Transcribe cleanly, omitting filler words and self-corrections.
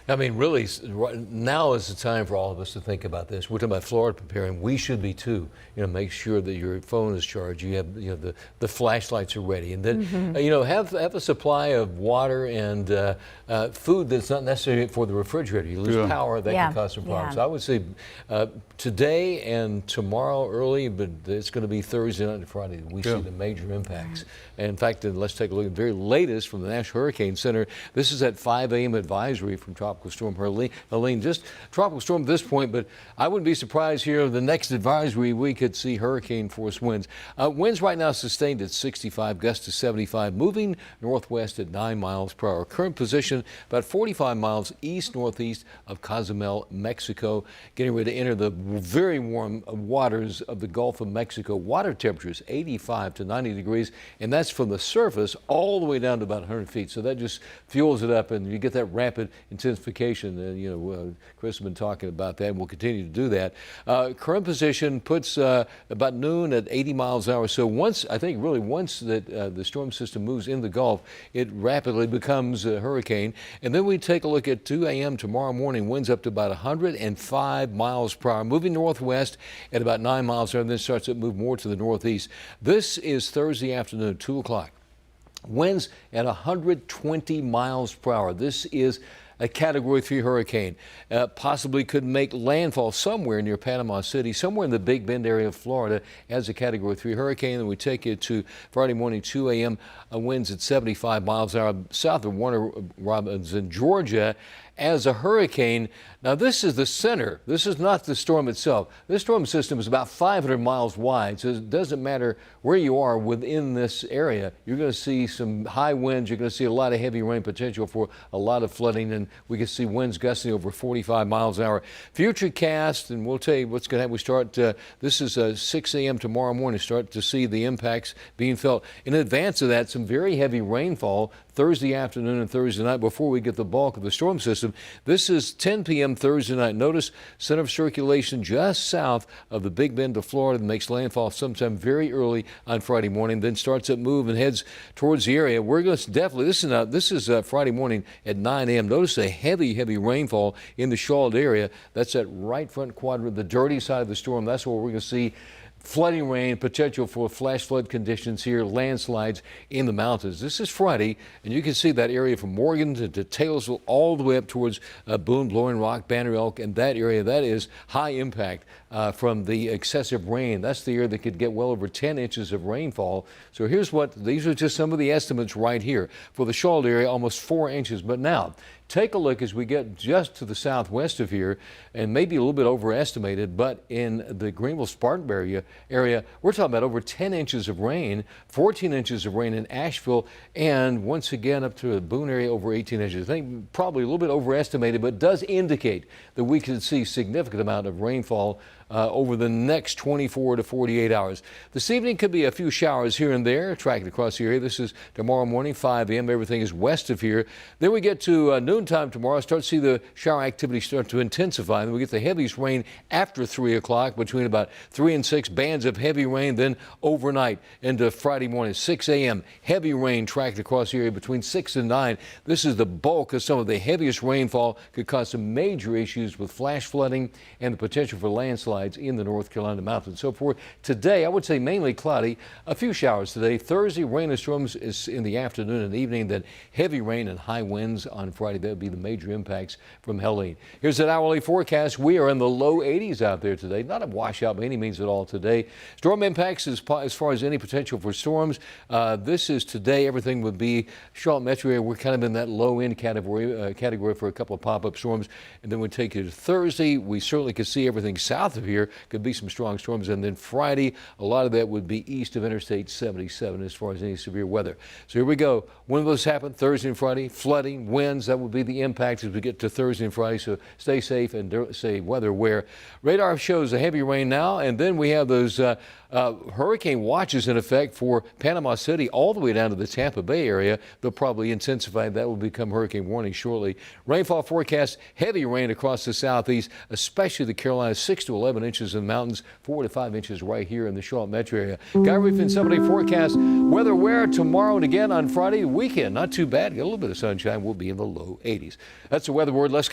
I mean, really, now is the time for all of us to think about this. We're talking about Florida preparing. We should be too. Make sure that your phone is charged. You have, the flashlights are ready, and then, have a supply of water and food that's not necessary for the refrigerator. You lose power, that can cause some problems. So I would say today and tomorrow early, but it's going to be Thursday night and Friday. We see the major impacts. And in fact, let's take a look at the very latest from the National Hurricane Center. This is at 5 a.m. advisory from Tropical Storm Helene. Just tropical storm at this point, but I wouldn't be surprised here. The next advisory, we could see hurricane force winds. Winds right now sustained at 65, gusts to 75, moving northwest at 9 miles per hour. Current position about 45 miles east-northeast of Cozumel, Mexico. Getting ready to enter the very warm waters of the Gulf of Mexico. Water temperatures 85 to 90 degrees, and that's from the surface all the way down to about 100 feet. So that just fuels it up, and you get that rapid intensification. Chris has been talking about that, and we'll continue to do that. Current position puts about noon at 80 miles an hour. So once that the storm system moves in the Gulf, it rapidly becomes a hurricane. And then we take a look at 2 a.m. tomorrow morning, winds up to about 105 miles per hour, moving northwest at about 9 miles an hour, and then starts to move more to the northeast. This is Thursday afternoon, 2 o'clock. Winds at 120 miles per hour. This is a Category 3 hurricane. Possibly could make landfall somewhere near Panama City, somewhere in the Big Bend area of Florida as a Category 3 hurricane. And we take it to Friday morning, 2 a.m. Winds at 75 miles an hour south of Warner Robins in Georgia as a hurricane. Now, this is the center. This is not the storm itself. This storm system is about 500 miles wide, so it doesn't matter where you are within this area. You're going to see some high winds. You're going to see a lot of heavy rain potential for a lot of flooding, and we can see winds gusting over 45 miles an hour. Futurecast, and we'll tell you what's going to happen. We start, this is 6 a.m. tomorrow morning, start to see the impacts being felt. In advance of that, some very heavy rainfall Thursday afternoon and Thursday night before we get the bulk of the storm system. This is 10 p.m. Thursday night. Notice center of circulation just south of the Big Bend of Florida that makes landfall sometime very early on Friday morning, then starts up move and heads towards the area. We're going to definitely, this is Friday morning at 9 a.m. Notice a heavy rainfall in the Charlotte area. That's that right front quadrant, the dirty side of the storm. That's where we're going to see flooding rain, potential for flash flood conditions here, landslides in the mountains. This is Friday, and you can see that area from Morgan to Taylorsville all the way up towards Boone, Blowing Rock, Banner Elk, and that area, that is high impact from the excessive rain. That's the area that could get well over 10 inches of rainfall. So these are just some of the estimates right here. For the Charlotte area, almost 4 inches. But now, take a look as we get just to the southwest of here, and maybe a little bit overestimated, but in the Greenville-Spartanburg area, we're talking about over 10 inches of rain, 14 inches of rain in Asheville, and once again up to the Boone area over 18 inches. I think probably a little bit overestimated, but does indicate that we could see significant amount of rainfall over the next 24 to 48 hours. This evening could be a few showers here and there tracking across the area. This is tomorrow morning, 5 a.m. Everything is west of here. Then we get to noontime tomorrow, start to see the shower activity start to intensify. Then we get the heaviest rain after 3 o'clock, between about 3 and 6, bands of heavy rain. Then overnight into Friday morning, 6 a.m., heavy rain tracked across the area between 6 and 9. This is the bulk of some of the heaviest rainfall. Could cause some major issues with flash flooding and the potential for landslides in the North Carolina mountains. So for today, I would say mainly cloudy, a few showers today. Thursday, rain and storms is in the afternoon and evening, then heavy rain and high winds on Friday. That would be the major impacts from Helene. Here's an hourly forecast. We are in the low 80s out there today. Not a washout by any means at all today. Storm impacts as far as any potential for storms. This is today. Everything would be Charlotte metro area. We're kind of in that low end category for a couple of pop-up storms. And then we take it to Thursday. We certainly could see everything south of here. Could be some strong storms. And then Friday, a lot of that would be east of Interstate 77 as far as any severe weather. So here we go. When will this happen? Thursday and Friday. Flooding, winds, that would be the impact as we get to Thursday and Friday. So stay safe and stay weather aware. Radar shows a heavy rain now, and then we have those hurricane watches in effect for Panama City all the way down to the Tampa Bay area. They'll probably intensify. That will become hurricane warning shortly. Rainfall forecast, heavy rain across the southeast, especially the Carolinas, 6 to 11 inches in the mountains, 4 to 5 inches right here in the Charlotte metro area. Guy Reef and somebody forecast weather aware tomorrow and again on Friday. Weekend, not too bad. Get a little bit of sunshine. We'll be in the low 80s. That's the weather word. Let's get